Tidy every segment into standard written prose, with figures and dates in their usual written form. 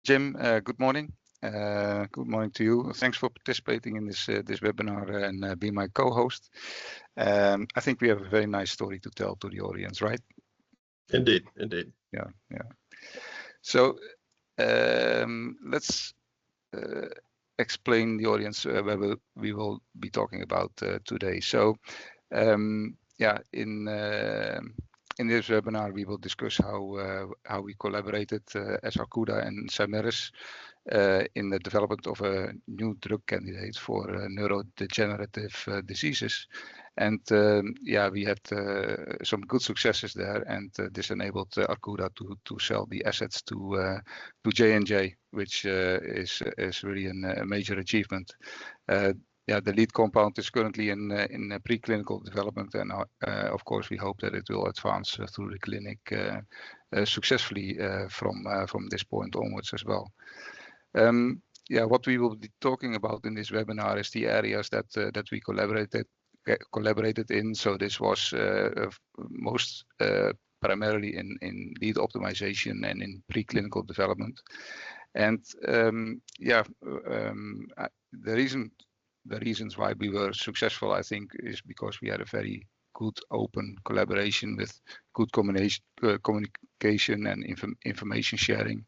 Jim, good morning. Good morning to you. Thanks for participating in this webinar and being my co-host. I think we have a very nice story to tell to the audience, right? Indeed, indeed. Yeah. So let's explain the audience where we will be talking about today. So in this webinar, we will discuss how we collaborated as Arcuda and Cymerus in the development of a new drug candidate for neurodegenerative diseases. And we had some good successes there, and this enabled Arcuda to sell the assets to J&J, which is really a major achievement. The lead compound is currently in preclinical development, and of course we hope that it will advance through the clinic successfully from this point onwards as well. What we will be talking about in this webinar is the areas that we collaborated in. So this was most primarily in lead optimization and in preclinical development. And the reasons why we were successful, I think, is because we had a very good open collaboration with good communication and information sharing.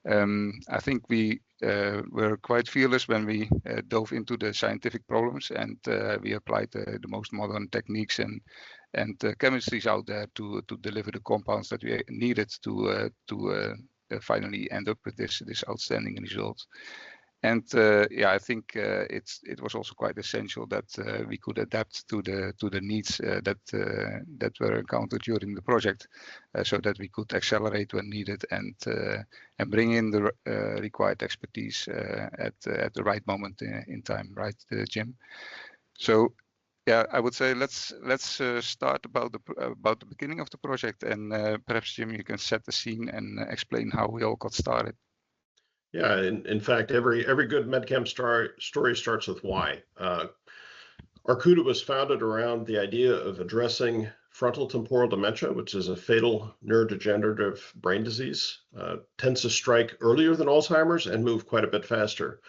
I think we were quite fearless when we dove into the scientific problems, and we applied the most modern techniques and chemistries out there to deliver the compounds that we needed to finally end up with this outstanding result. And I think it was also quite essential that we could adapt to the needs that were encountered during the project, so that we could accelerate when needed and bring in the required expertise at the right moment in time, right, Jim? So I would say let's start about the beginning of the project, and perhaps Jim, you can set the scene and explain how we all got started. Yeah, in fact, every good medchem story starts with why. Arcuda was founded around the idea of addressing frontal temporal dementia, which is a fatal neurodegenerative brain disease. Tends to strike earlier than Alzheimer's and move quite a bit faster.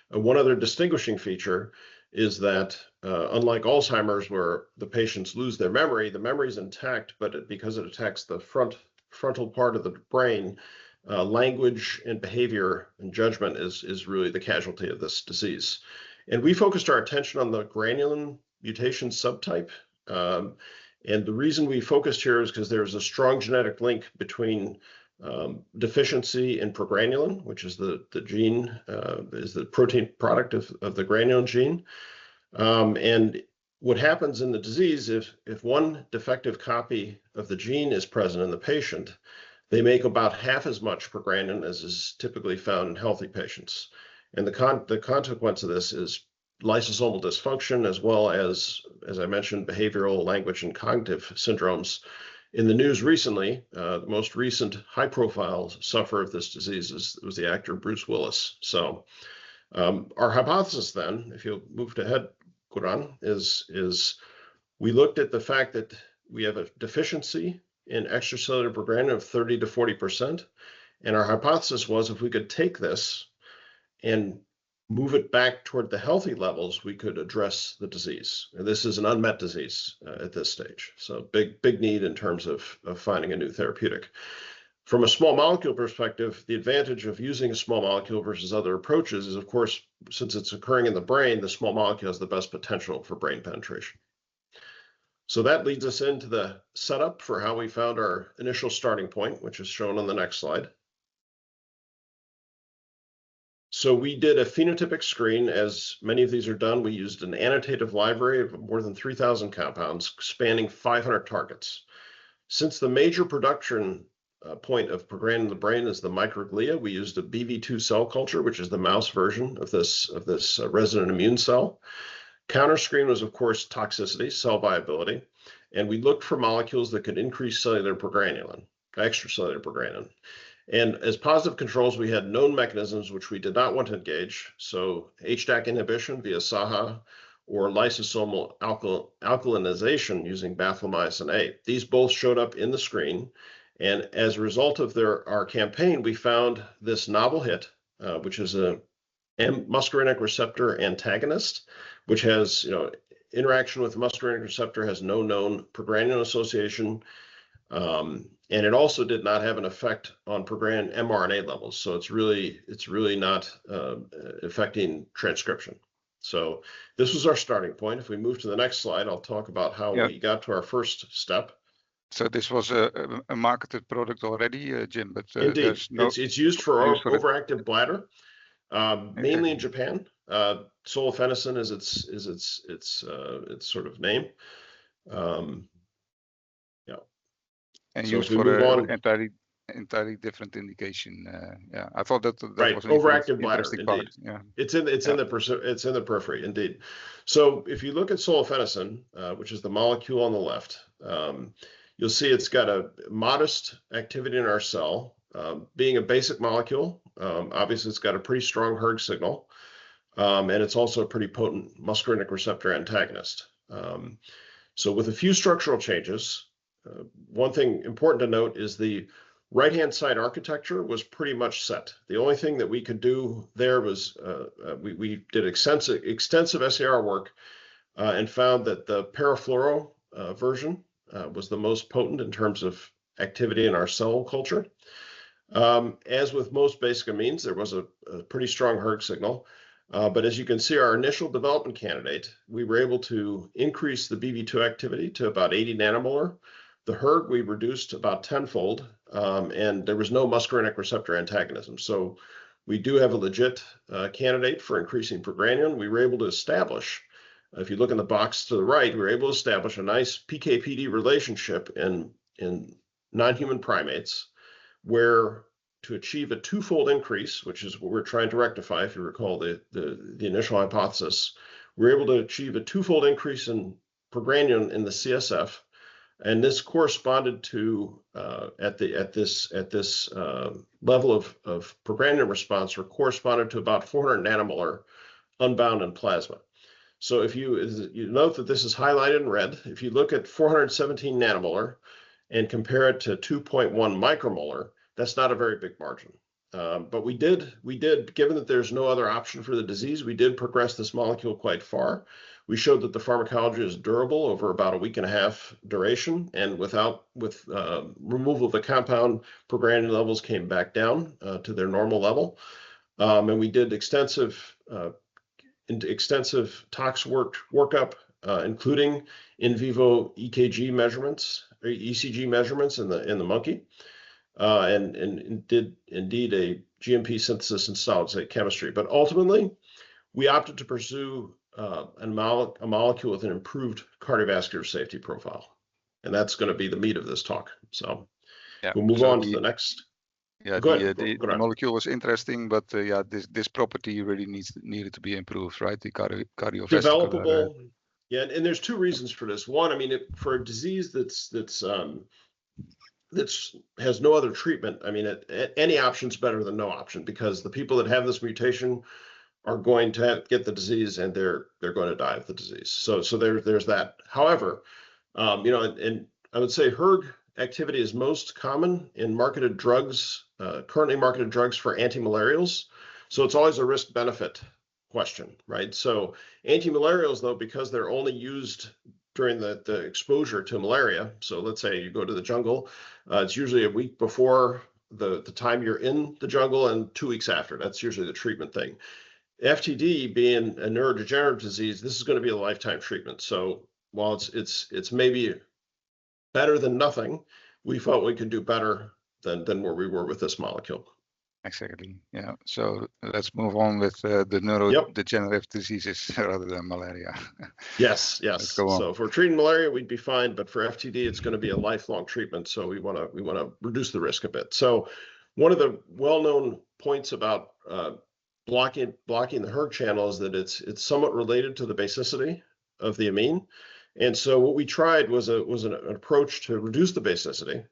One other distinguishing feature is that unlike Alzheimer's, where the patients lose their memory, the memory is intact, but because it attacks the frontal part of the brain, language and behavior and judgment is really the casualty of this disease. And we focused our attention on the granulin mutation subtype. And the reason we focused here is because there's a strong genetic link between deficiency in progranulin, which is the gene, is the protein product of the granulin gene. And what happens in the disease, if one defective copy of the gene is present in the patient, they make about half as much progranulin as is typically found in healthy patients. And the consequence of this is lysosomal dysfunction, as well as I mentioned, behavioral, language, and cognitive syndromes. In the news recently, the most recent high-profile sufferer of this disease was the actor Bruce Willis. So our hypothesis then, if you'll move ahead, Quran, is we looked at the fact that we have a deficiency in extracellular progranulin of 30 to 40%. And our hypothesis was if we could take this and move it back toward the healthy levels, we could address the disease. And this is an unmet disease at this stage. So big need in terms of finding a new therapeutic. From a small molecule perspective, the advantage of using a small molecule versus other approaches is, of course, since it's occurring in the brain, the small molecule has the best potential for brain penetration. So that leads us into the setup for how we found our initial starting point, which is shown on the next slide. So we did a phenotypic screen. As many of these are done, we used an annotative library of more than 3,000 compounds spanning 500 targets. Since the major production point of progranulin in the brain is the microglia, we used a BV2 cell culture, which is the mouse version of this resident immune cell. Counter screen was, of course, toxicity, cell viability, and we looked for molecules that could increase cellular progranulin, extracellular progranulin. And as positive controls, we had known mechanisms which we did not want to engage, so HDAC inhibition via SAHA or lysosomal alkalinization using baphlomycin A. These both showed up in the screen, And as a result of our campaign, we found this novel hit, which is a muscarinic receptor antagonist, which has, interaction with the muscarinic receptor has no known progranulin association. And it also did not have an effect on progranulin mRNA levels. So it's really not affecting transcription. So this was our starting point. If we move to the next slide, I'll talk about how we got to our first step. So this was a marketed product already, Jim, but indeed, it's used for overactive bladder, mainly in Japan. Solifenacin is its sort of name. And so used for an entirely different indication. I thought that right. was an overactive bladder. Indeed. Part. Yeah, it's in the periphery. Indeed. So if you look at solifenacin, which is the molecule on the left, you'll see it's got a modest activity in our cell. Being a basic molecule, obviously it's got a pretty strong hERG signal, and it's also a pretty potent muscarinic receptor antagonist. So with a few structural changes, one thing important to note is the right-hand side architecture was pretty much set. The only thing that we could do there was we did extensive SAR work and found that the parafluoro version was the most potent in terms of activity in our cell culture. As with most basic amines, there was a pretty strong hERG signal. But as you can see, our initial development candidate, we were able to increase the BV2 activity to about 80 nanomolar. The hERG we reduced about tenfold, and there was no muscarinic receptor antagonism. So we do have a legit candidate for increasing progranulin. We were able to establish, if you look in the box to the right, we were able to establish a nice PK/PD relationship in non-human primates, where to achieve a twofold increase, which is what we're trying to rectify, if you recall the initial hypothesis, we're able to achieve a twofold increase in progranulin in the CSF. And this corresponded to at this level of progranulin response, corresponded to about 400 nanomolar unbound in plasma. So if you note that this is highlighted in red, if you look at 417 nanomolar and compare it to 2.1 micromolar, that's not a very big margin. But we did, given that there's no other option for the disease, we did progress this molecule quite far. We showed that the pharmacology is durable over about a week and a half duration, and with removal of the compound, progranulin levels came back down to their normal level. And we did extensive tox workup, including in vivo EKG measurements, or ECG measurements in the monkey, and did indeed a GMP synthesis in solid state chemistry. But ultimately, we opted to pursue a molecule with an improved cardiovascular safety profile. And that's going to be the meat of this talk. So we'll move on to the next. Yeah, the molecule was interesting, but this property really needed to be improved, right? The cardiovascular. Developable. Yeah, and there's two reasons for this. One, I mean, for a disease that has no other treatment, I mean, any option's better than no option, because the people that have this mutation are going to get the disease, and they're going to die of the disease. So there's that. However, and I would say hERG activity is most common in marketed drugs, currently marketed drugs for antimalarials. So it's always a risk-benefit question, right? So antimalarials, though, because they're only used during the exposure to malaria. So let's say you go to the jungle, it's usually a week before the time you're in the jungle and 2 weeks after. That's usually the treatment thing. FTD being a neurodegenerative disease, this is going to be a lifetime treatment. So while it's maybe better than nothing, we felt we could do better than where we were with this molecule. Exactly. Yeah. So let's move on with the neurodegenerative diseases rather than malaria. Yes. So if we're treating malaria, we'd be fine, but for FTD, it's going to be a lifelong treatment. So we want to reduce the risk a bit. So one of the well-known points about blocking the hERG channel is that it's somewhat related to the basicity of the amine. And so what we tried was an approach to reduce the basicity.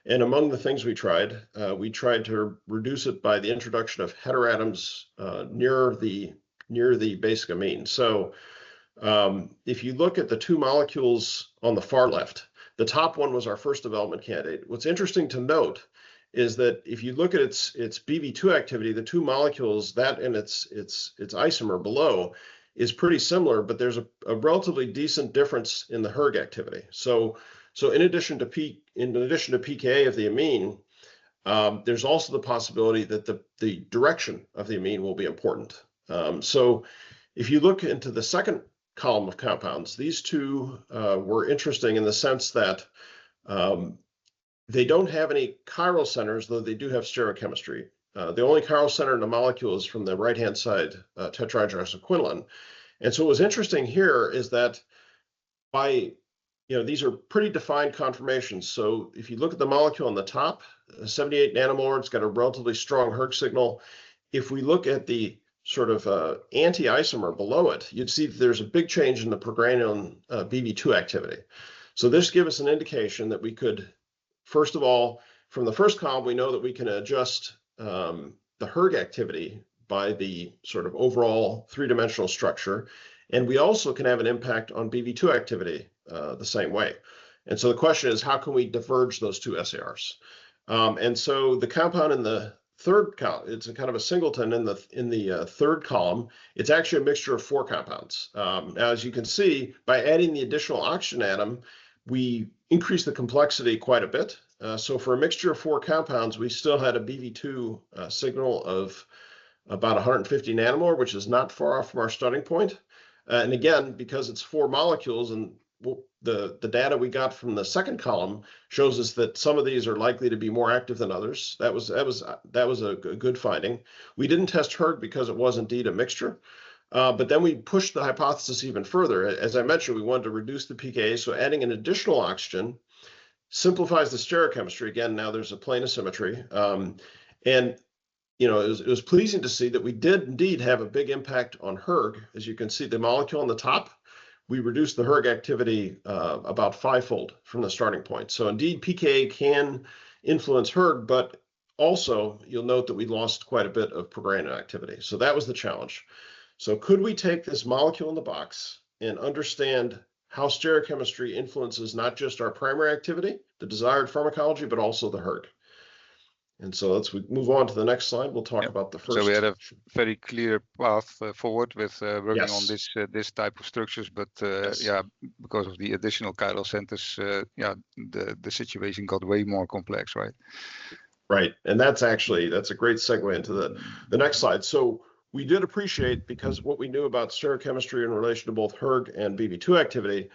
And among the things we tried to reduce it by the introduction of heteroatoms near the basic amine. So if you look at the two molecules on the far left, The top one was our first development candidate. What's interesting to note is that if you look at its BV2 activity, the two molecules, that and its isomer below, is pretty similar, but there's a relatively decent difference in the hERG activity. So in addition to pKa of the amine, there's also the possibility that the direction of the amine will be important. So if you look into the second column of compounds, these two were interesting in the sense that they don't have any chiral centers, though they do have stereochemistry. The only chiral center in the molecule is from the right-hand side, tetrahydroxyquinoline. And so what was interesting here is that these are pretty defined conformations. So if you look at the molecule on the top, 78 nanomolar, it's got a relatively strong hERG signal. If we look at the sort of anti-isomer below it, you'd see that there's a big change in the progranulin BV2 activity. So this gives us an indication that we could, first of all, from the first column, we know that we can adjust the hERG activity by the sort of overall three-dimensional structure. And we also can have an impact on BV2 activity the same way. And so the question is, how can we diverge those two SARs? And so the compound in the third column, it's a kind of a singleton in the third column. It's actually a mixture of 4 compounds. Now, as you can see, by adding the additional oxygen atom, we increase the complexity quite a bit. So for a mixture of 4 compounds, we still had a BV2 signal of about 150 nanomolar, which is not far off from our starting point. And again, because it's 4 molecules, and the data we got from the second column shows us that some of these are likely to be more active than others. That was a good finding. We didn't test hERG because it was indeed a mixture. But then we pushed the hypothesis even further. As I mentioned, we wanted to reduce the pKa, so adding an additional oxygen simplifies the stereochemistry. Again, now there's a plane of symmetry. And it was pleasing to see that we did indeed have a big impact on hERG. As you can see, the molecule on the top, we reduced the hERG activity about 5-fold from the starting point. So indeed, pKa can influence hERG, but also you'll note that we lost quite a bit of progranulin activity. So that was the challenge. So could we take this molecule in the box and understand how stereochemistry influences not just our primary activity, the desired pharmacology, but also the hERG? And so let's move on to the next slide. We'll talk about the first. So we had a very clear path forward with working on this type of structures, but because of the additional chiral centers, the situation got way more complex, right? Right, and that's a great segue into the next slide. So we did appreciate, because what we knew about stereochemistry in relation to both hERG and BV2 activity,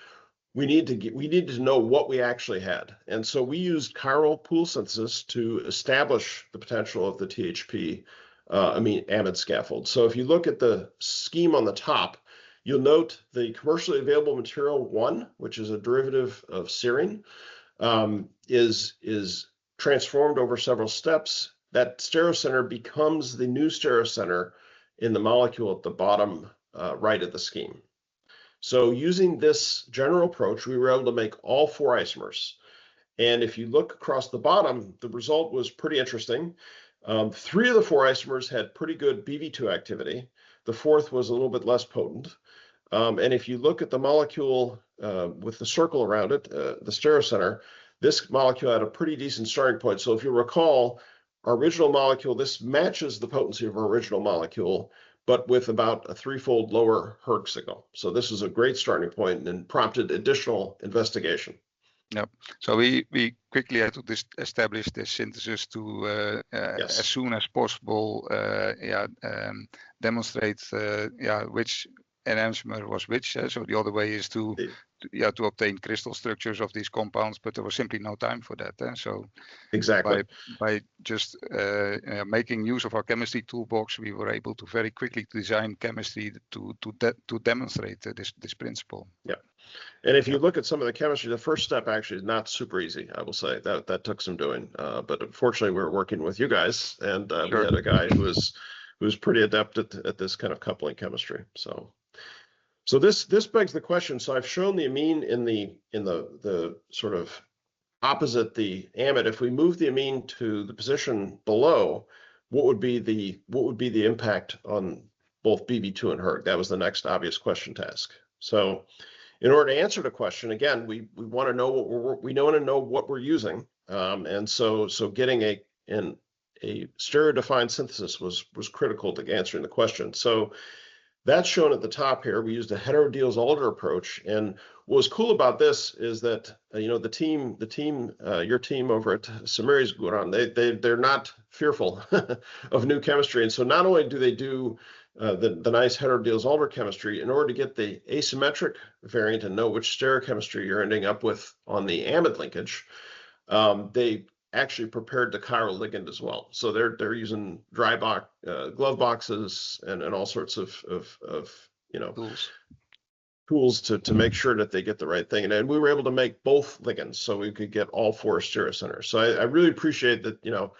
we needed to know what we actually had. And so we used chiral pool synthesis to establish the potential of the THP amide scaffold. So if you look at the scheme on the top, you'll note the commercially available material 1, which is a derivative of serine, is transformed over several steps. That stereocenter becomes the new stereocenter in the molecule at the bottom right of the scheme. So using this general approach, we were able to make all 4 isomers. And if you look across the bottom, the result was pretty interesting. 3 of the 4 isomers had pretty good BV2 activity. The 4th was a little bit less potent. And if you look at the molecule with the circle around it, the stereocenter, this molecule had a pretty decent starting point. So if you recall, our original molecule, this matches the potency of our original molecule, but with about a 3-fold lower hERG signal. So this is a great starting point and prompted additional investigation. Yep. So we quickly had to establish this synthesis to as soon as possible demonstrate which enantiomer was which. So the other way is to obtain crystal structures of these compounds, but there was simply no time for that. So exactly by just making use of our chemistry toolbox, we were able to very quickly design chemistry to demonstrate this principle. Yeah. And if you look at some of the chemistry, the first step actually is not super easy, I will say. That took some doing. But unfortunately, we were working with you guys, and we had a guy who was pretty adept at this kind of coupling chemistry. So this begs the question. So I've shown the amine in the sort of opposite the amide. If we move the amine to the position below, what would be the impact on both BV2 and hERG? That was the next obvious question to ask. So in order to answer the question, again, we want to know what we're using, and so getting a stereo-defined synthesis was critical to answering the question. So that's shown at the top here. We used a hetero-Diels-Alder approach, and what was cool about this is that the team, your team over at Samiri's Guran, they're not fearful of new chemistry, and so not only do they do the nice hetero-Diels-Alder chemistry, in order to get the asymmetric variant and know which stereochemistry you're ending up with on the amide linkage, they actually prepared the chiral ligand as well. So they're using dry glove boxes and all sorts of tools to make sure that they get the right thing. And we were able to make both ligands, so we could get all 4 stereocenters. So I really appreciate that.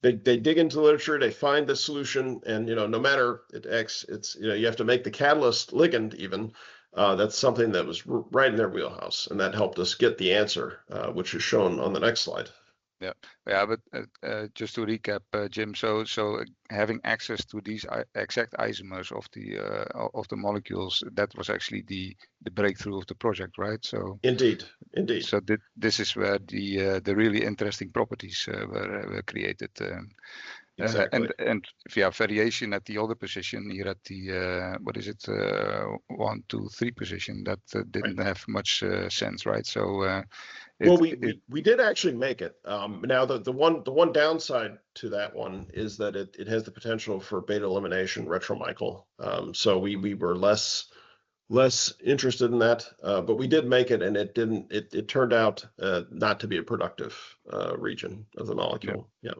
They dig into the literature, they find the solution, and no matter it's you have to make the catalyst ligand even. That's something that was right in their wheelhouse, and that helped us get the answer, which is shown on the next slide. Yeah, but just to recap, Jim. So having access to these exact isomers of the molecules, that was actually the breakthrough of the project, right? So indeed. So this is where the really interesting properties were created. Exactly. And variation at the other position here at the 1, 2, 3 position that didn't have much sense, right? So we did actually make it. Now the one downside to that one is that it has the potential for beta elimination retromichael. So we were less interested in that, but we did make it, and it turned out not to be a productive region of the molecule. Yeah.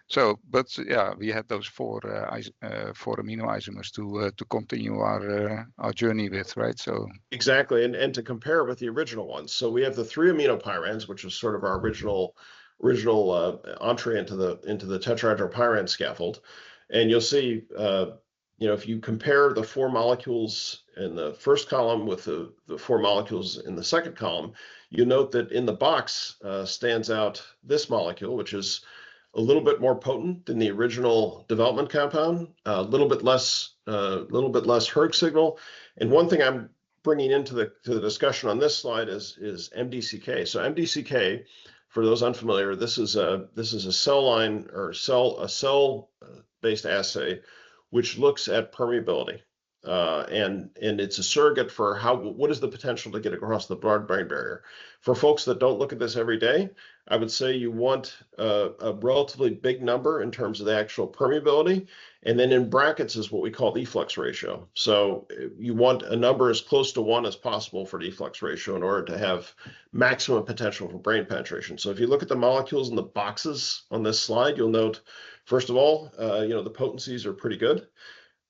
So, but yeah, we had those 4 amino isomers to continue our journey with, right? So exactly, and to compare with the original ones. So we have the 3 aminopyrans, which is sort of our original entree into the tetrahydropyran scaffold, and you'll see, if you compare the 4 molecules in the first column with the 4 molecules in the second column, you note that in the box stands out this molecule, which is a little bit more potent than the original development compound, a little bit less hERG signal. And one thing I'm bringing into the discussion on this slide is MDCK. So MDCK, for those unfamiliar, this is a cell line or cell based assay which looks at permeability, and it's a surrogate for what is the potential to get across the blood-brain barrier. For folks that don't look at this every day, I would say you want a relatively big number in terms of the actual permeability, and then in brackets is what we call the efflux ratio. So you want a number as close to 1 as possible for the efflux ratio in order to have maximum potential for brain penetration. So if you look at the molecules in the boxes on this slide, you'll note, first of all, the potencies are pretty good.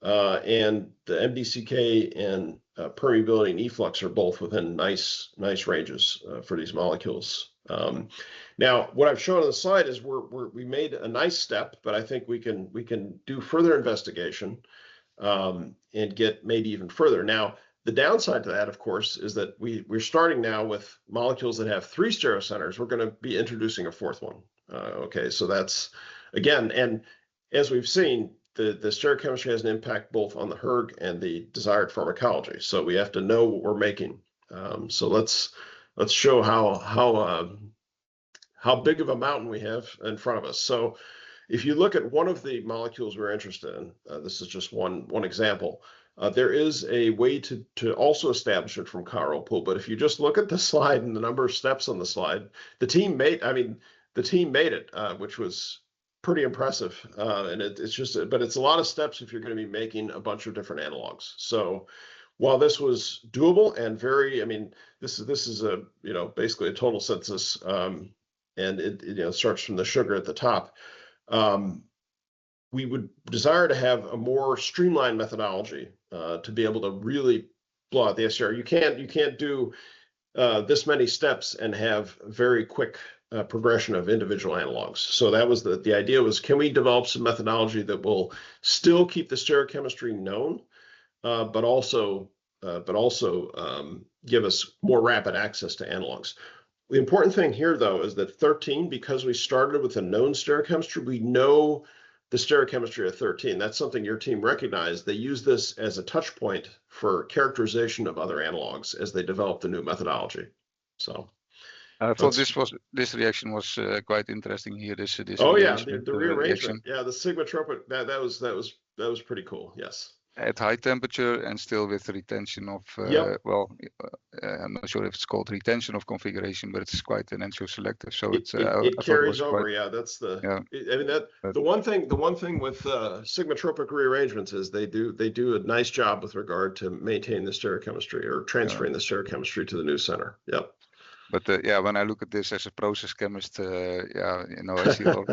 And the MDCK and permeability and efflux are both within nice ranges for these molecules. Now, what I've shown on the slide is we made a nice step, but I think we can do further investigation and get maybe even further. Now, the downside to that, of course, is that we're starting now with molecules that have 3 stereocenters. We're going to be introducing a 4th one. Okay, so that's again, and as we've seen, the stereochemistry has an impact both on the hERG and the desired pharmacology. So we have to know what we're making. So let's show how big of a mountain we have in front of us. So if you look at one of the molecules we're interested in, this is just one example. There is a way to also establish it from chiral pool. But if you just look at the slide and the number of steps on the slide, the team made it, which was pretty impressive. And but it's a lot of steps if you're going to be making a bunch of different analogs. So while this was doable and this is a basically a total synthesis, and it starts from the sugar at the top. We would desire to have a more streamlined methodology to be able to really blow out the SCR. You can't do this many steps and have very quick progression of individual analogs. So that was the idea was, can we develop some methodology that will still keep the stereochemistry known, but also give us more rapid access to analogs. The important thing here, though, is that 13, because we started with a known stereochemistry, we know the stereochemistry of 13. That's something your team recognized. They use this as a touch point for characterization of other analogs as they develop the new methodology. So I thought this reaction was quite interesting here. This oh yeah, rearrangement, the rearrangement. reaction. Yeah, the sigmatropic, that was pretty cool. Yes. At high temperature and still with retention of Yep. well, I'm not sure if it's called retention of configuration, but it's quite an enantioselective. So it carries over. Quite, yeah, that's the. Yeah. I mean the one thing with sigmatropic rearrangements is they do a nice job with regard to maintaining the stereochemistry or transferring the stereochemistry to the new center. Yep. But yeah, when I look at this as a process chemist, yeah, you know, I see a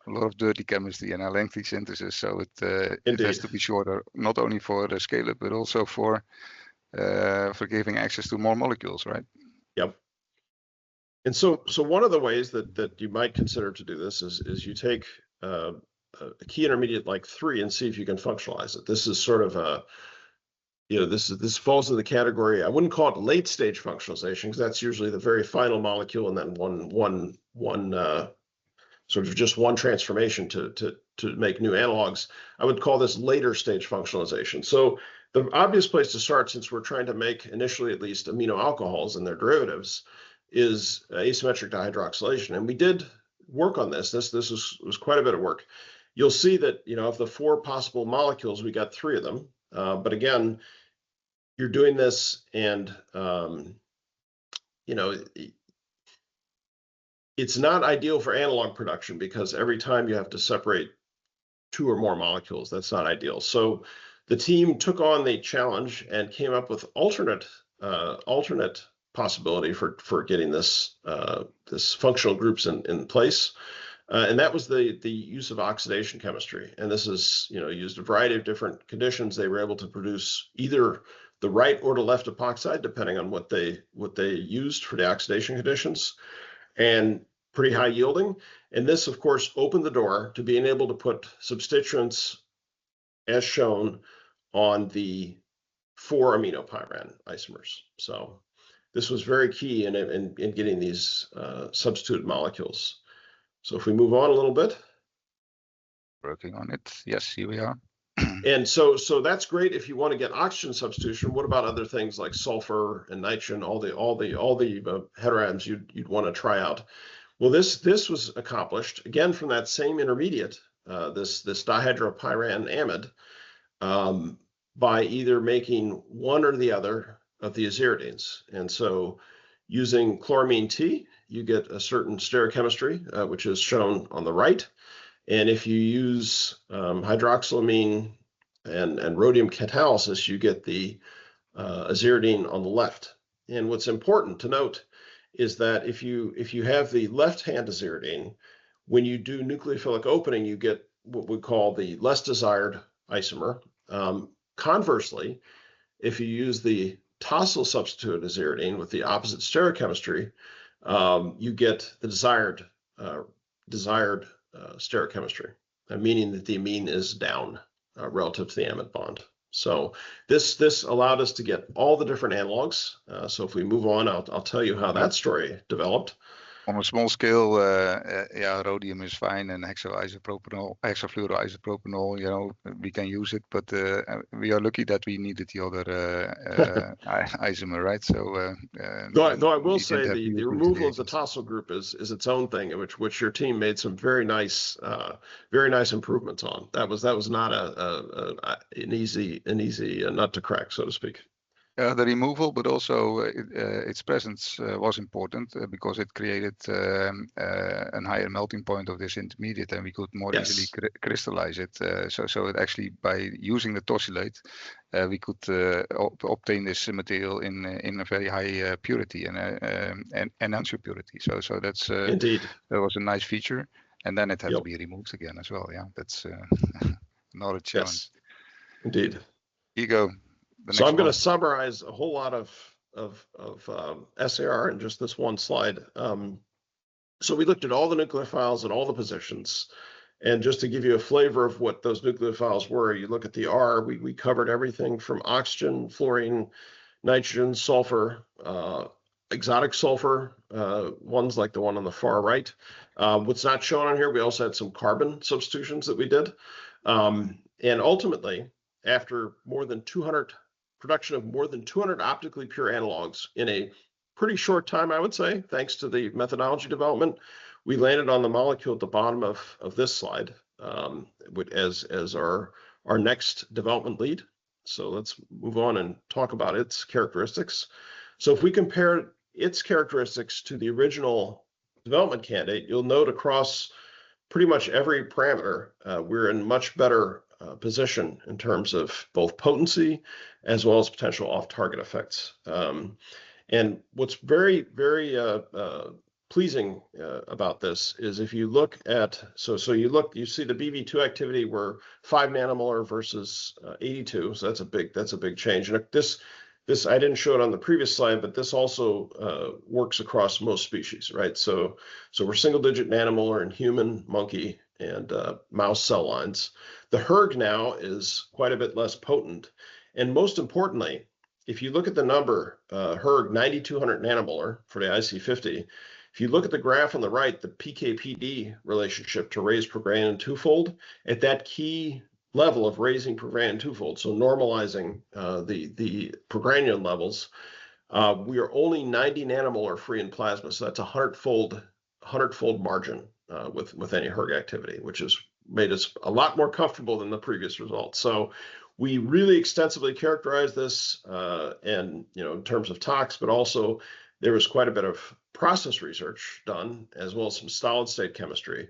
lot of dirty chemistry and a lengthy synthesis. So it has to be shorter, not only for the scale up, but also for giving access to more molecules, right? Yep. And so one of the ways that you might consider to do this is you take a key intermediate like 3 and see if you can functionalize it. This is sort of a, you know, this falls in the category. I wouldn't call it late stage functionalization because that's usually the very final molecule and then one sort of just one transformation to make new analogs. I would call this later stage functionalization. So the obvious place to start, since we're trying to make initially at least amino alcohols and their derivatives, is asymmetric dihydroxylation. And we did work on this. This was quite a bit of work. You'll see that, you know, of the 4 possible molecules, we got 3 of them. But again, you're doing this and, you know, it's not ideal for analog production because every time you have to separate 2 or more molecules, that's not ideal. So the team took on the challenge and came up with alternate possibility for getting this functional groups in place. And that was the use of oxidation chemistry. And this is, you know, used a variety of different conditions. They were able to produce either the right or the left epoxide, depending on what they used for the oxidation conditions, and pretty high yielding. And this, of course, opened the door to being able to put substituents, as shown, on the 4 aminopyran isomers. So this was very key in getting these substituted molecules. So if we move on a little bit. Working on it. Yes, here we are. And so that's great if you want to get oxygen substitution. What about other things like sulfur and nitrogen, all the heteroatoms you'd want to try out? Well, this was accomplished again from that same intermediate, this dihydropyran amide, by either making one or the other of the aziridines. And so using chloramine T, you get a certain stereochemistry, which is shown on the right. And if you use hydroxylamine and rhodium catalysis, you get the aziridine on the left. And what's important to note is that if you have the left-hand aziridine, when you do nucleophilic opening, you get what we call the less desired isomer. Conversely, if you use the tosyl substituted aziridine with the opposite stereochemistry, you get the desired stereochemistry, meaning that the amine is down relative to the amide bond. So this allowed us to get all the different analogs. So if we move on, I'll tell you how that story developed. On a small scale, yeah, rhodium is fine, and hexafluoroisopropanol, you know, we can use it, but we are lucky that we needed the other isomer, right? So, though I will say the removal of the tosyl group is its own thing, which your team made some very nice improvements on. That was not an easy nut to crack, so to speak. The removal, but also its presence was important because it created a higher melting point of this intermediate, and we could more easily crystallize it. So it actually, by using the tosylate, we could obtain this material in a very high purity and enantiomer purity. So that's indeed, that was a nice feature, and then it had to be removed again as well. Yeah, that's another challenge. Yes, indeed. Here you go. So I'm going to summarize a whole lot of SAR in just this one slide. So we looked at all the nucleophiles at all the positions, and just to give you a flavor of what those nucleophiles were, you look at the R. We covered everything from oxygen, fluorine, nitrogen, sulfur, exotic sulfur ones like the one on the far right. What's not shown on here, we also had some carbon substitutions that we did. And ultimately, after more than 200 production of more than 200 optically pure analogs in a pretty short time, I would say, thanks to the methodology development, we landed on the molecule at the bottom of this slide as our next development lead. So let's move on and talk about its characteristics. So if we compare its characteristics to the original development candidate, you'll note across pretty much every parameter, we're in much better position in terms of both potency as well as potential off-target effects. And what's very, very pleasing about this is if you look at, you see the BV2 activity were 5 nanomolar versus 82. So that's a big change. And this I didn't show it on the previous slide, but this also works across most species, right? So we're single-digit nanomolar in human, monkey, and mouse cell lines. The hERG now is quite a bit less potent, and most importantly, if you look at the number hERG 9200 nanomolar for the IC50, if you look at the graph on the right, the PK/PD relationship to raise progranulin twofold at that key level of raising progranulin twofold, so normalizing the progranulin levels, we are only 90 nanomolar free in plasma. So that's a 100-fold margin with any hERG activity, which has made us a lot more comfortable than the previous results. So we really extensively characterized this, and in terms of tox, but also there was quite a bit of process research done, as well as some solid state chemistry.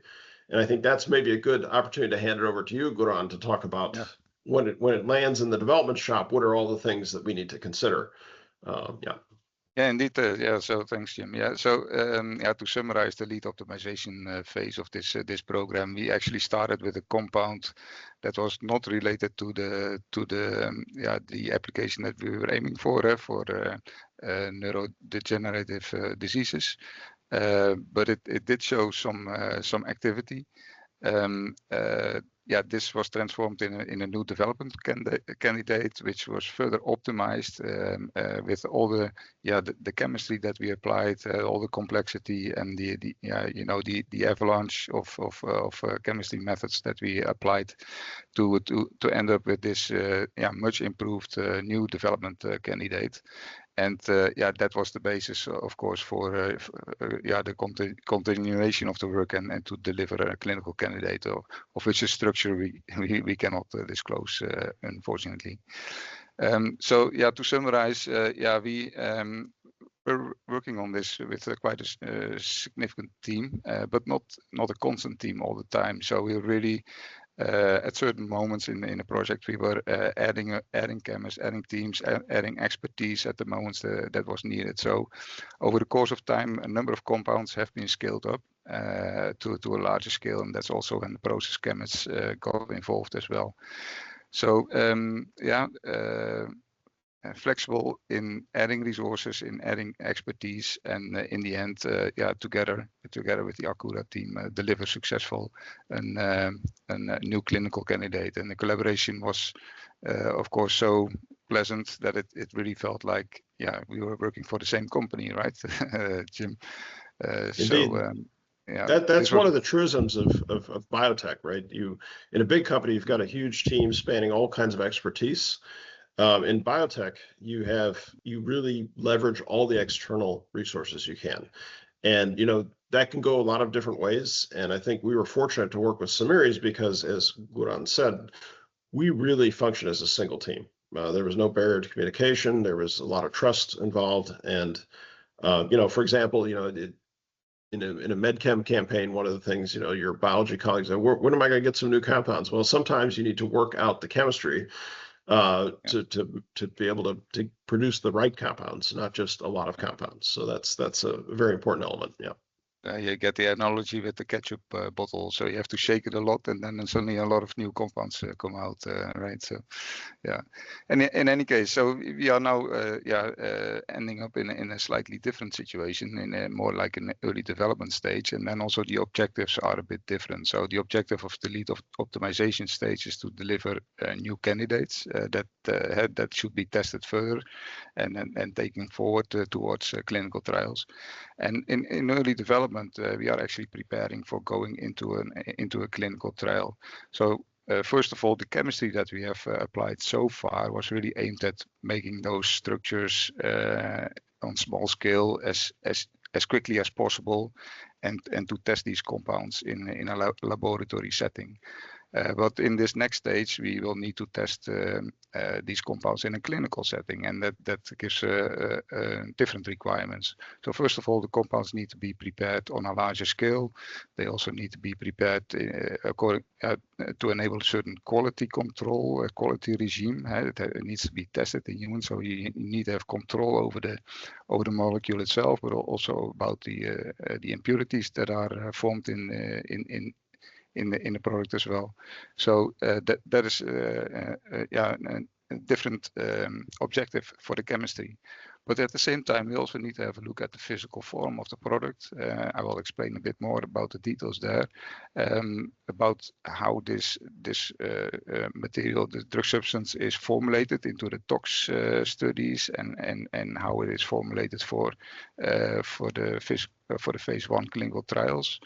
And I think that's maybe a good opportunity to hand it over to you, Goran, to talk about when it lands in the development shop, what are all the things that we need to consider? Yeah, indeed. So thanks, Jim. So to summarize the lead optimization phase of this program, we actually started with a compound that was not related to the application that we were aiming for neurodegenerative diseases, but it did show some activity. This was transformed in a new development candidate, which was further optimized with all the chemistry that we applied, all the complexity, and the avalanche of chemistry methods that we applied to end up with this much improved new development candidate. And that was the basis, of course, for the continuation of the work and to deliver a clinical candidate of which a structure we cannot disclose, unfortunately. To summarize, we were working on this with quite a significant team, but not a constant team all the time. So we really at certain moments in a project, we were adding chemists, adding teams, adding expertise at the moments that was needed. So over the course of time, a number of compounds have been scaled up to a larger scale, and that's also when the process chemists got involved as well. So flexible in adding resources, in adding expertise, and in the end, together with the Acura team, deliver successful a new clinical candidate. And the collaboration was, of course, so pleasant that it really felt like we were working for the same company, right, Jim? That's one of the truisms of biotech, right? In a big company, you've got a huge team spanning all kinds of expertise. In biotech, you really leverage all the external resources you can. And, that can go a lot of different ways. And I think we were fortunate to work with Samiris because, as Goran said, we really function as a single team. There was no barrier to communication. There was a lot of trust involved. And, for example, in a medchem campaign, one of the things, your biology colleagues say, when am I going to get some new compounds? Well, sometimes you need to work out the chemistry to be able to produce the right compounds, not just a lot of compounds. So that's a very important element. Yeah. You get the analogy with the ketchup bottle. So you have to shake it a lot, and then suddenly a lot of new compounds come out, right? So, yeah. And in any case, so we are now, ending up in a slightly different situation, in a more like an early development stage, and then also the objectives are a bit different. So the objective of the lead optimization stage is to deliver new candidates that should be tested further, and taken forward towards clinical trials. And in early development, we are actually preparing for going into a clinical trial. So first of all, the chemistry that we have applied so far was really aimed at making those structures on small scale as quickly as possible, and to test these compounds in a laboratory setting. But in this next stage, we will need to test these compounds in a clinical setting, and that gives different requirements. So first of all, the compounds need to be prepared on a larger scale. They also need to be prepared to enable a certain quality control, a quality regime. It needs to be tested in humans, so you need to have control over the molecule itself, but also about the impurities that are formed in the product as well. So that is a different objective for the chemistry. But at the same time, we also need to have a look at the physical form of the product. I will explain a bit more about the details there, about how this material, the drug substance, is formulated into the tox studies, and how it is formulated for the phase 1 clinical trials.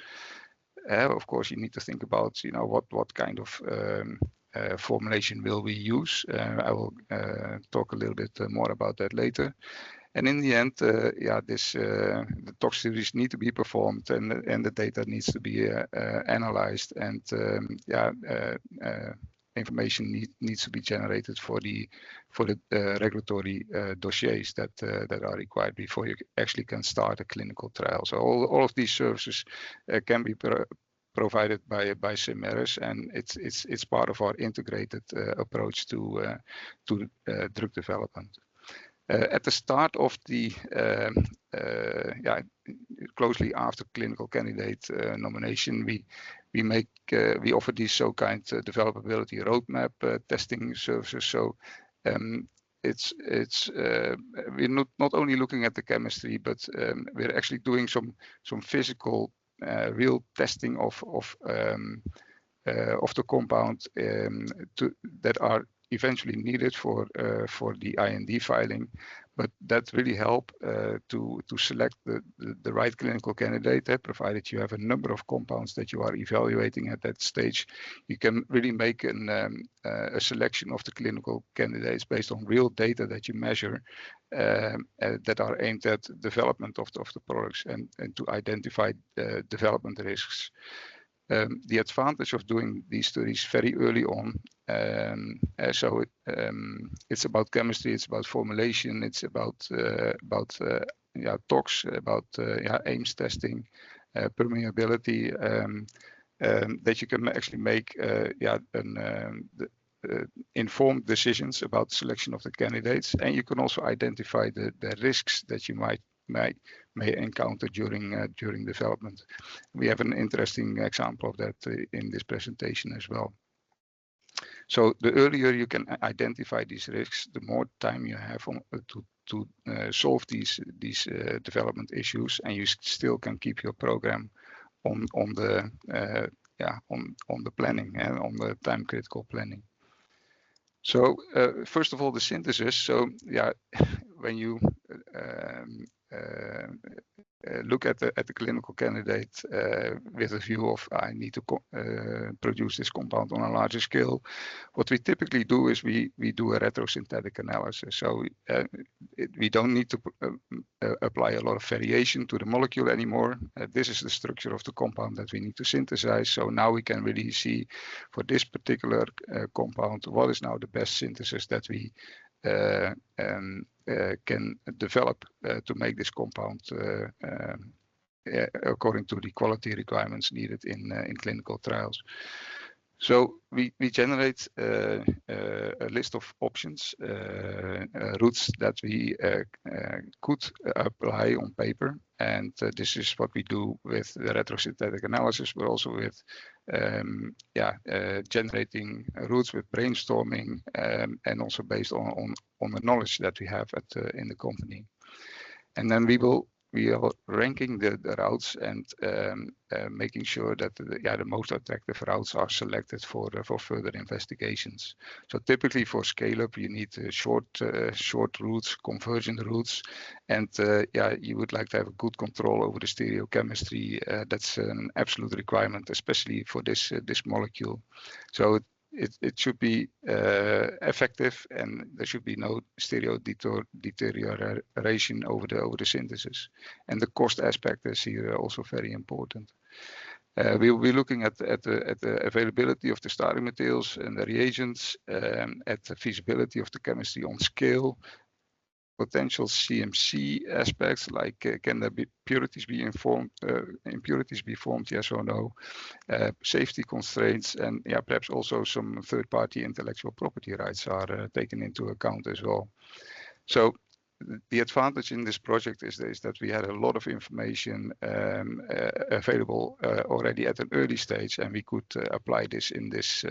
Of course, you need to think about, what kind of formulation will we use. I will talk a little bit more about that later. And in the end, the tox studies need to be performed, and the data needs to be analyzed, and information needs to be generated for the regulatory dossiers that are required before you actually can start a clinical trial. So all of these services can be provided by Symeris, and it's part of our integrated approach to drug development. At the start of the closely after clinical candidate nomination, we offer these so-called developability roadmap testing services. So we're not only looking at the chemistry, but we're actually doing some physical real testing of the compound that are eventually needed for the IND filing, but that really help to select the right clinical candidate. Provided you have a number of compounds that you are evaluating at that stage, you can really make a selection of the clinical candidates based on real data that you measure that are aimed at development of the products, and to identify development risks. The advantage of doing these studies very early on, it's about chemistry, it's about formulation, it's about tox, about Ames testing, permeability, that you can actually make informed decisions about selection of the candidates, and you can also identify the risks that you may encounter during development. We have an interesting example of that in this presentation as well. So the earlier you can identify these risks, the more time you have to solve these development issues, and you still can keep your program on the planning and on the time critical planning. So first of all, the synthesis. So when you look at the clinical candidate with a view of I need to produce this compound on a larger scale, what we typically do is we do a retrosynthetic analysis. So we don't need to apply a lot of variation to the molecule anymore. This is the structure of the compound that we need to synthesize. So now we can really see for this particular compound what is now the best synthesis that we can develop to make this compound according to the quality requirements needed in clinical trials. So we generate a list of options, routes that we could apply on paper. And this is what we do with the retrosynthetic analysis, but also with generating routes with brainstorming, and also based on the knowledge that we have in the company. And then we are ranking the routes and making sure that the most attractive routes are selected for further investigations. So typically for scale up, you need short routes, convergent routes, and you would like to have a good control over the stereochemistry. That's an absolute requirement, especially for this molecule. So it should be effective, and there should be no stereo deterioration over the synthesis. And the cost aspect is here also very important. We will be looking at the availability of the starting materials and the reagents, at the feasibility of the chemistry on scale, potential CMC aspects, like can there be impurities be formed, yes or no, safety constraints, and perhaps also some third-party intellectual property rights are taken into account as well. So the advantage in this project is that we had a lot of information available already at an early stage, and we could apply this in this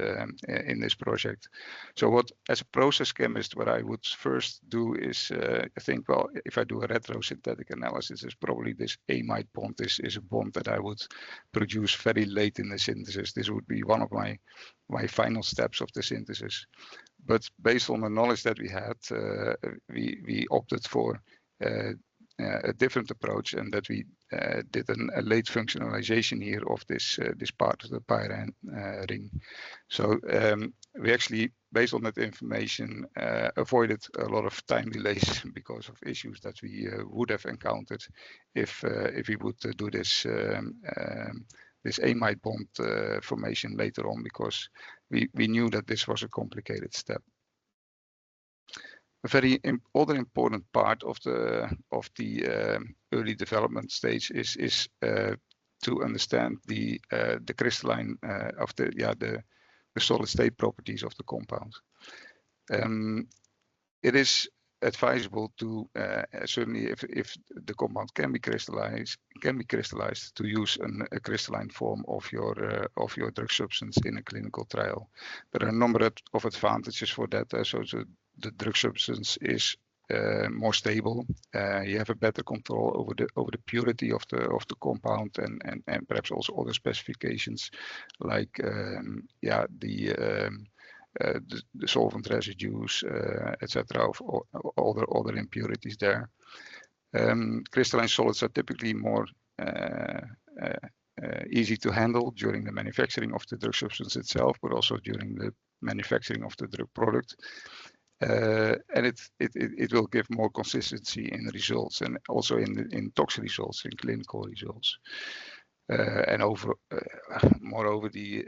project. So as a process chemist, what I would first do is think, well, if I do a retrosynthetic analysis, is probably this amide bond is a bond that I would produce very late in the synthesis. This would be one of my final steps of the synthesis. But based on the knowledge that we had, we opted for a different approach, and that we did a late functionalization here of this part of the pyrene ring. So we actually, based on that information, avoided a lot of time delays because of issues that we would have encountered if we would do this amide bond formation later on, because we knew that this was a complicated step. A very other important part of the early development stage is to understand the crystalline of the solid state properties of the compound. It is advisable to certainly if the compound can be crystallized to use a crystalline form of your drug substance in a clinical trial. There are a number of advantages for that. So the drug substance is more stable. You have a better control over the purity of the compound, and perhaps also other specifications like the solvent residues, etc., of other impurities there. Crystalline solids are typically more easy to handle during the manufacturing of the drug substance itself, but also during the manufacturing of the drug product. And it will give more consistency in results, and also in tox results, in clinical results. And moreover, the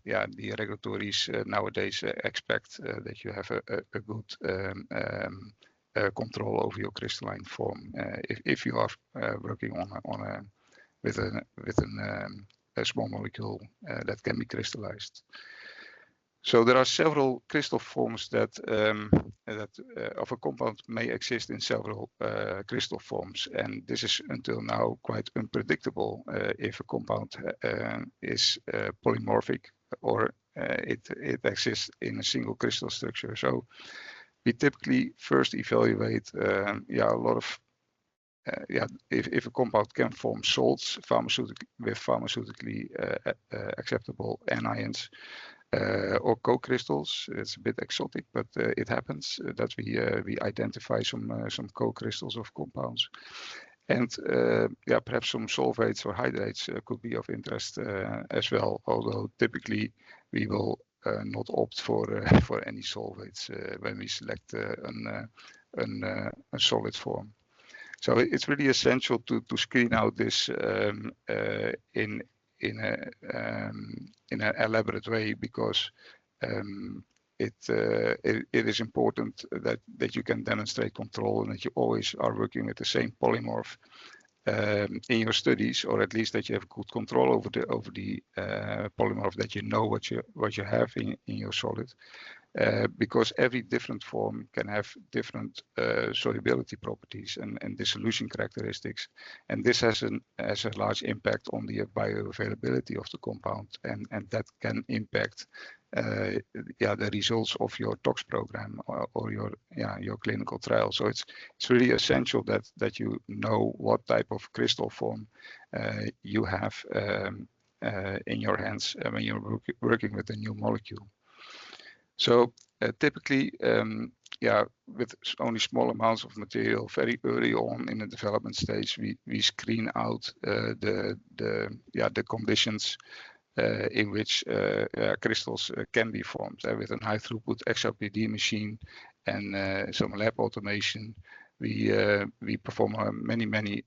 regulatories nowadays expect that you have a good control over your crystalline form if you are working with a small molecule that can be crystallized. So there are several crystal forms that of a compound may exist in several crystal forms, and this is until now quite unpredictable if a compound is polymorphic or it exists in a single crystal structure. So we typically first evaluate a lot of if a compound can form salts with pharmaceutically acceptable anions. Or co-crystals. It's a bit exotic, but it happens that we identify some co-crystals of compounds, and perhaps some sulfates or hydrates could be of interest as well. Although typically we will not opt for any sulfates when we select a solid form. So it's really essential to screen out this in an elaborate way, because it is important that you can demonstrate control, and that you always are working with the same polymorph in your studies, or at least that you have good control over the polymer, that you know what you have in your solid. Because every different form can have different solubility properties and dissolution characteristics, and this has a large impact on the bioavailability of the compound, and that can impact the results of your tox program or your clinical trial. So it's really essential that you know what type of crystal form you have in your hands when you're working with a new molecule. So typically, with only small amounts of material, very early on in the development stage, we screen out the conditions in which crystals can be formed. With a high throughput XRPD machine and some lab automation, we perform many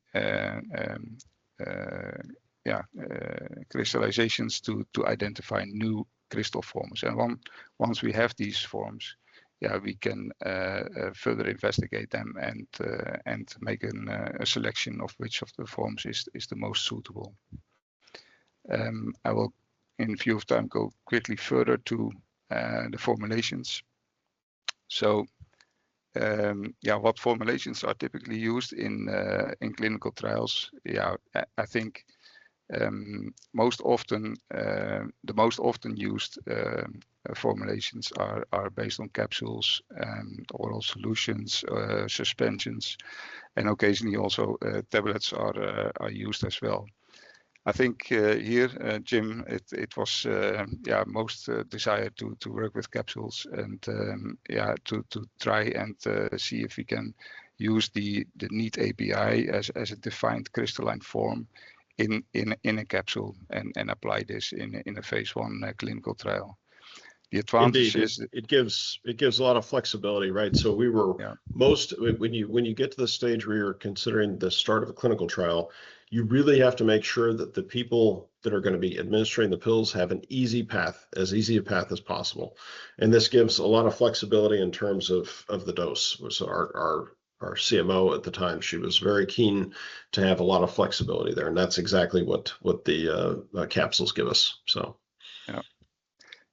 crystallizations to identify new crystal forms, and once we have these forms, we can further investigate them and make a selection of which of the forms is the most suitable. I will, in view of time, go quickly further to the formulations. So what formulations are typically used in clinical trials? I think most often the most often used formulations are based on capsules, oral solutions, suspensions, and occasionally also tablets are used as well. I think here, Jim, it was most desired to work with capsules and to try and see if we can use the neat API as a defined crystalline form in a capsule and apply this in a phase 1 clinical trial. The advantage is it gives a lot of flexibility, right? So we were when you get to the stage where you're considering the start of a clinical trial, you really have to make sure that the people that are going to be administering the pills have an easy path as possible, and this gives a lot of flexibility in terms of the dose. So our CMO at the time, she was very keen to have a lot of flexibility there, and that's exactly what the capsules give us. So.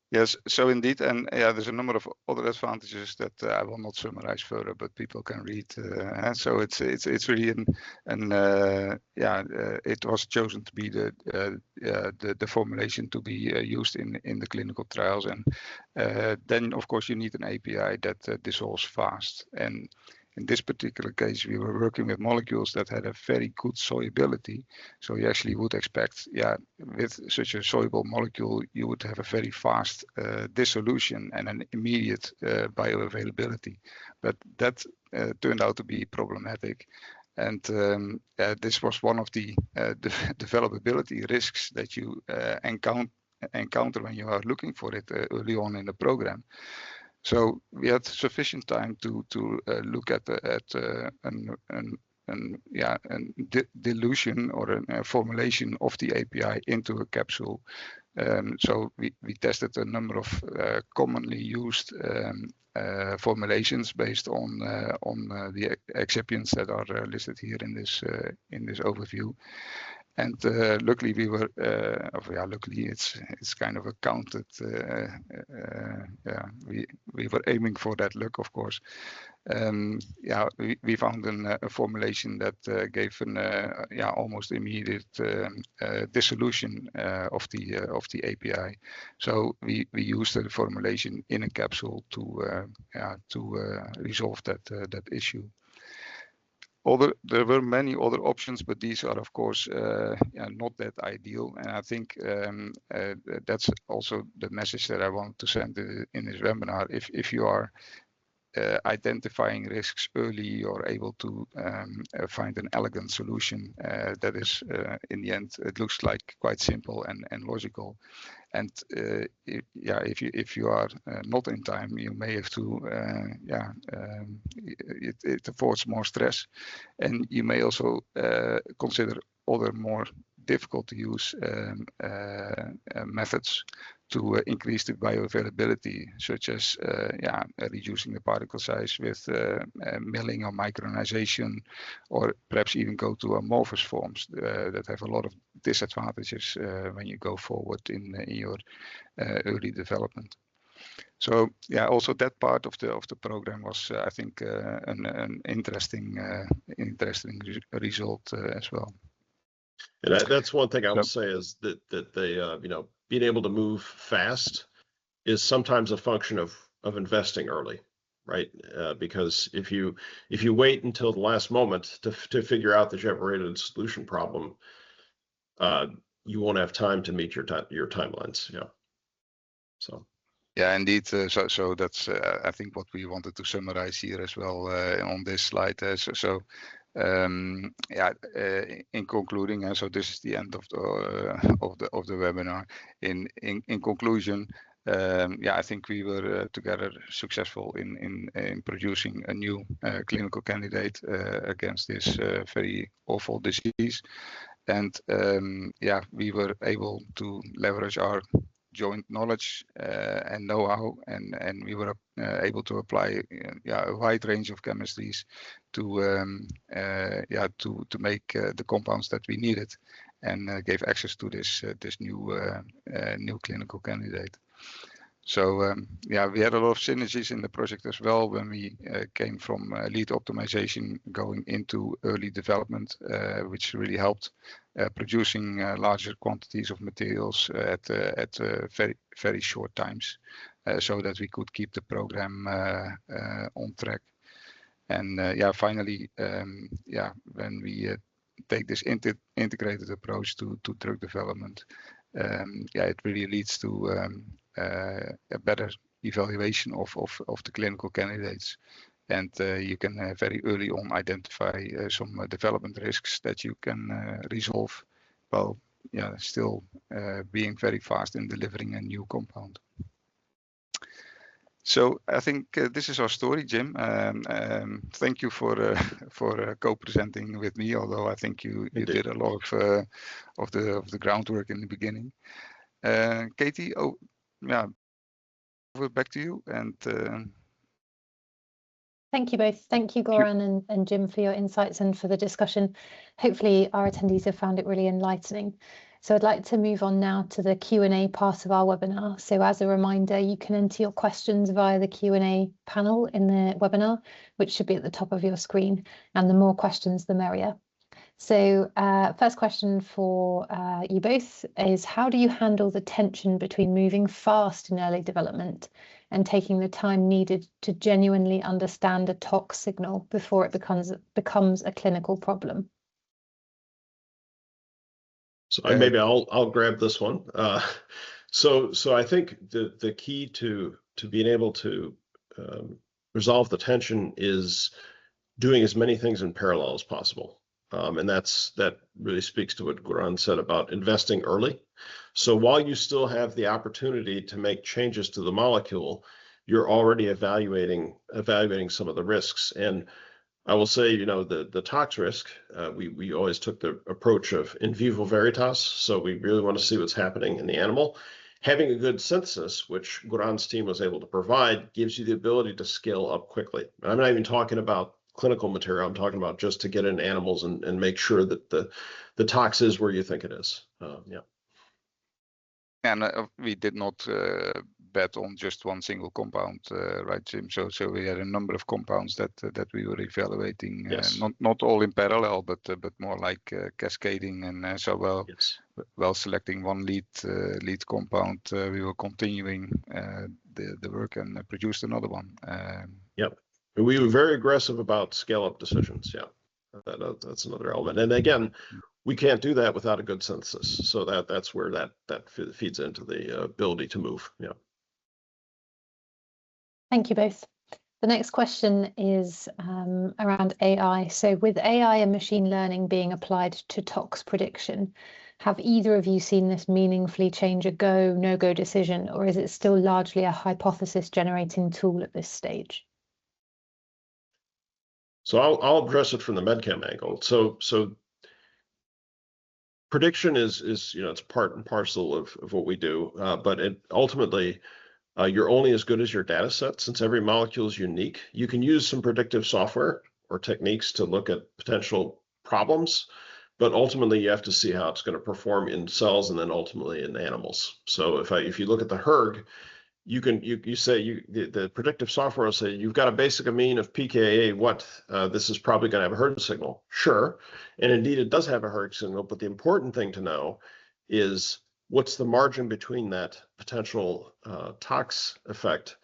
Yes, so indeed, and there's a number of other advantages that I will not summarize further, but people can read. So it's really it was chosen to be the formulation to be used in the clinical trials, and then of course you need an API that dissolves fast. And in this particular case, we were working with molecules that had a very good solubility. So you actually would expect, with such a soluble molecule, you would have a very fast dissolution and an immediate bioavailability. But that turned out to be problematic. And this was one of the developability risks that you encounter when you are looking for it early on in the program. So we had sufficient time to look at dilution or a formulation of the API into a capsule. So we tested a number of commonly used formulations based on the excipients that are listed here in this overview. And luckily we were, luckily it's kind of a counted. We were aiming for that luck, of course. We found a formulation that gave an almost immediate dissolution of the API. So we used the formulation in a capsule to resolve that issue. There were many other options, but these are, of course, not that ideal. And I think that's also the message that I want to send in this webinar. If you are identifying risks early, you're able to find an elegant solution that is, in the end, it looks like quite simple and logical. And if you are not in time, you may have to, it affords more stress, and you may also consider other more difficult to use methods increase the bioavailability, such as reducing the particle size with milling or micronization, or perhaps even go to amorphous forms that have a lot of disadvantages when you go forward in your early development. So yeah, also that part of the program was, I think, an interesting result as well. And that's one thing I will say is that they, being able to move fast is sometimes a function of investing early, right? Because if you wait until the last moment to figure out that you have a rated solution problem, you won't have time to meet your timelines. Yeah. So. Yeah, indeed. So that's I think what we wanted to summarize here as well on this slide. In concluding, so this is the end of the webinar. In conclusion, I think we were together successful in producing a new clinical candidate against this very awful disease, and we were able to leverage our joint knowledge and know-how, and we were able to apply a wide range of chemistries to make the compounds that we needed, and gave access to this new clinical candidate. So we had a lot of synergies in the project as well when we came from lead optimization going into early development, which really helped producing larger quantities of materials at very, very short times, so that we could keep the program on track. And finally, when we take this integrated approach to drug development, it really leads to a better evaluation of the clinical candidates, and you can very early on identify some development risks that you can resolve while still being very fast in delivering a new compound. So I think this is our story, Jim. Thank you for co-presenting with me, although I think you did a lot of the groundwork in the beginning. Katie, over back to you. And thank you both. Thank you, Goran and Jim, for your insights and for the discussion. Hopefully our attendees have found it really enlightening. So I'd like to move on now to the Q&A part of our webinar. So as a reminder, you can enter your questions via the Q&A panel in the webinar, which should be at the top of your screen. And the more questions, the merrier. So first question for you both is, how do you handle the tension between moving fast in early development and taking the time needed to genuinely understand a tox signal before it becomes a clinical problem? So maybe I'll grab this one. So I think the key to being able to resolve the tension is doing as many things in parallel as possible. And that really speaks to what Goran said about investing early. So while you still have the opportunity to make changes to the molecule, you're already evaluating some of the risks. And I will say, the tox risk, we always took the approach of in vivo veritas. So we really want to see what's happening in the animal. Having a good synthesis, which Goran's team was able to provide, gives you the ability to scale up quickly. I'm not even talking about clinical material. I'm talking about just to get in animals and make sure that the tox is where you think it is. And we did not bet on just one single compound, right, Jim? So we had a number of compounds that we were evaluating, yes. not all in parallel, but more like cascading. And while selecting one lead compound, we were continuing the work and produced another one. Yep. We were very aggressive about scale-up decisions. Yeah, that's another element. And again, we can't do that without a good synthesis. So that's where that feeds into the ability to move. Yeah. Thank you both. The next question is around AI. So with AI and machine learning being applied to tox prediction, have either of you seen this meaningfully change a go, no-go decision, or is it still largely a hypothesis generating tool at this stage? So I'll address it from the medchem angle. So prediction is it's part and parcel of what we do, but ultimately you're only as good as your data set. Since every molecule is unique, you can use some predictive software or techniques to look at potential problems, but ultimately you have to see how it's going to perform in cells and then ultimately in animals. So if you look at the hERG, you say the predictive software will say you've got a basic mean of pKa. This is probably going to have a hERG signal. Sure, and indeed it does have a hERG signal. But the important thing to know is what's the margin between that potential tox effect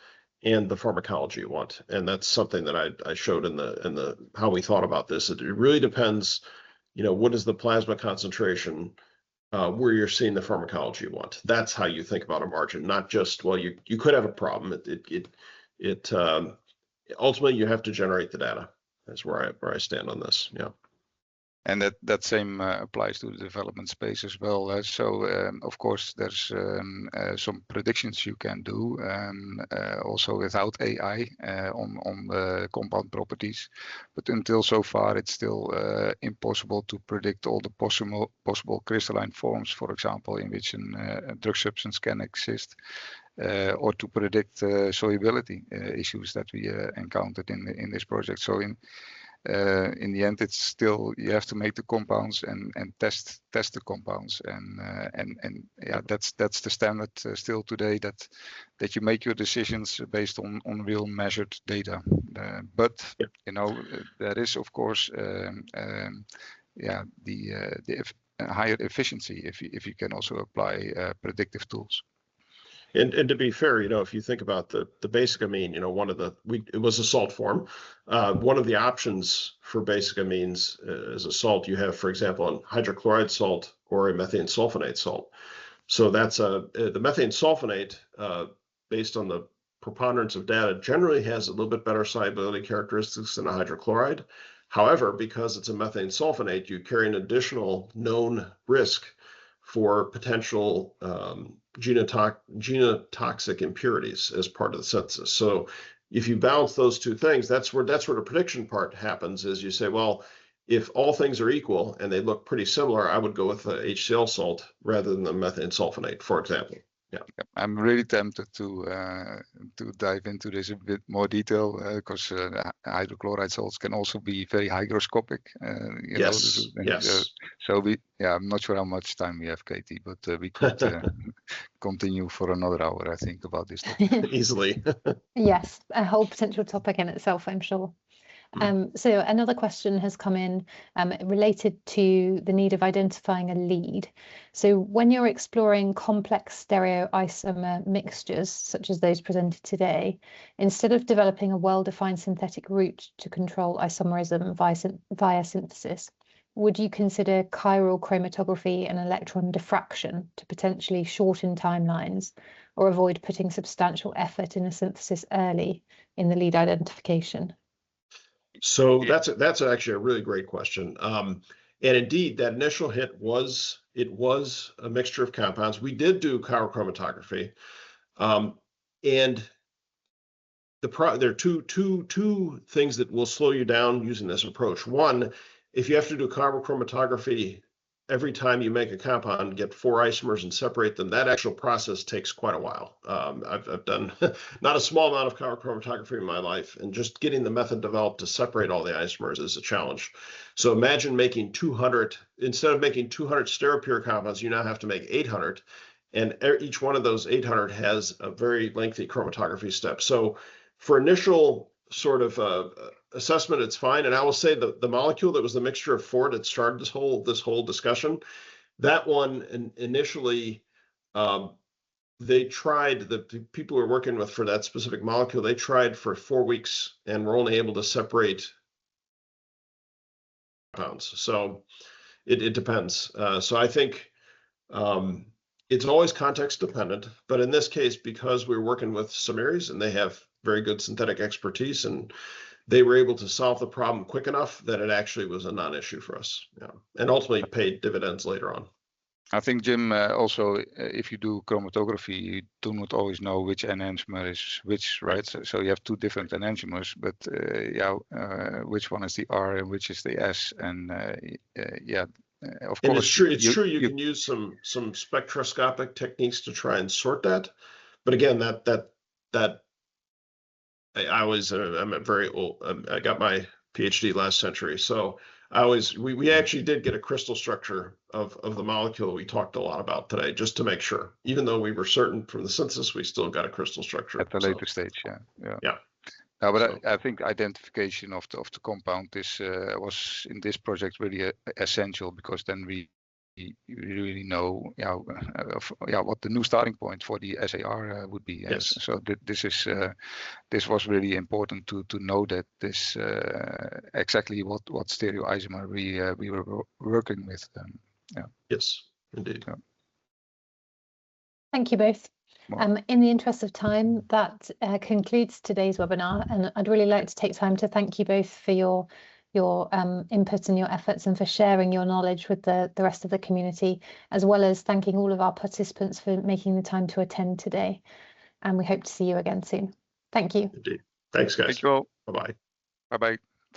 and the pharmacology you want. And that's something that I showed in the how we thought about this. It really depends. What is the plasma concentration? Where you're seeing the pharmacology you want. That's how you think about a margin, not just, well, you could have a problem. Ultimately you have to generate the data. That's where I stand on this. Yeah. And that same applies to the development space as well. Of course, there's some predictions you can do also without AI on the compound properties. But until so far, it's still impossible to predict all the possible crystalline forms, for example, in which a drug substance can exist. Or to predict solubility issues that we encountered in this project. So in the end, it's still you have to make the compounds and test the compounds, and yeah, that's the standard still today, that you make your decisions based on real measured data. But there is of course the higher efficiency if you can also apply predictive tools. And to be fair, if you think about the basic amine, it was a salt form. One of the options for basic amines as a salt you have, for example, a hydrochloride salt or a methane sulfonate salt. So that's the methane sulfonate, based on the preponderance of data, generally has a little bit better solubility characteristics than a hydrochloride. However, because it's a methane sulfonate, you carry an additional known risk for potential genotoxic impurities as part of the synthesis. So if you balance those two things, that's where the prediction part happens, is you say, well, if all things are equal and they look pretty similar, I would go with the HCl salt rather than the methane sulfonate, for example. Yeah, I'm really tempted to dive into this a bit more detail, because hydrochloride salts can also be very hygroscopic. Yes. So I'm not sure how much time we have, Katie, but we could continue for another hour, I think, about this topic. Easily. Yes, a whole potential topic in itself, I'm sure. So another question has come in related to the need of identifying a lead. So when you're exploring complex stereoisomer mixtures, such as those presented today, instead of developing a well-defined synthetic route to control isomerism via synthesis, would you consider chiral chromatography and electron diffraction to potentially shorten timelines or avoid putting substantial effort in a synthesis early in the lead identification? So that's actually a really great question. And indeed, that initial hit was a mixture of compounds. We did do chiral chromatography, and there are two things that will slow you down using this approach. One, if you have to do chiral chromatography every time you make a compound, get 4 isomers and separate them, that actual process takes quite a while. I've done not a small amount of chiral chromatography in my life, and just getting the method developed to separate all the isomers is a challenge. So imagine making 200, instead of making 200 stereopure compounds, you now have to make 800, and each one of those 800 has a very lengthy chromatography step. So for initial sort of assessment, it's fine. And I will say the molecule that was the mixture of 4 that started this whole discussion, that one initially, they tried, the people who were working with for that specific molecule, they tried for 4 weeks and were only able to separate compounds. So it depends. So I think it's always context dependent, but in this case, because we're working with Samiris and they have very good synthetic expertise, and they were able to solve the problem quick enough that it actually was a non-issue for us. Yeah, and ultimately paid dividends later on. I think, Jim, also, if you do chromatography, you do not always know which enantiomer is which, right? So you have 2 different enantiomers, but which one is the R and which is the S? And of And course, it's true. It's true. You can use some spectroscopic techniques to try and sort that. But again, I was I'm a very old. I got my PhD last century, so we actually did get a crystal structure of the molecule we talked a lot about today, just to make sure. Even though we were certain from the synthesis, we still got a crystal structure at the later stage. Yeah. No, but So, I think identification of the compound was in this project really essential, because then we really know what the new starting point for the SAR would be. yes. So this was really important to know that this exactly what stereoisomer we were working with. Yes, indeed. Yeah. Thank you both. Well, In the interest of time, that concludes today's webinar, and I'd really like to take time to thank you both for your input and your efforts, and for sharing your knowledge with the rest of the community, as well as thanking all of our participants for making the time to attend today. And we hope to see you again soon. Thank you. Indeed. Thanks, guys. thank you all. Bye-bye. Bye-bye.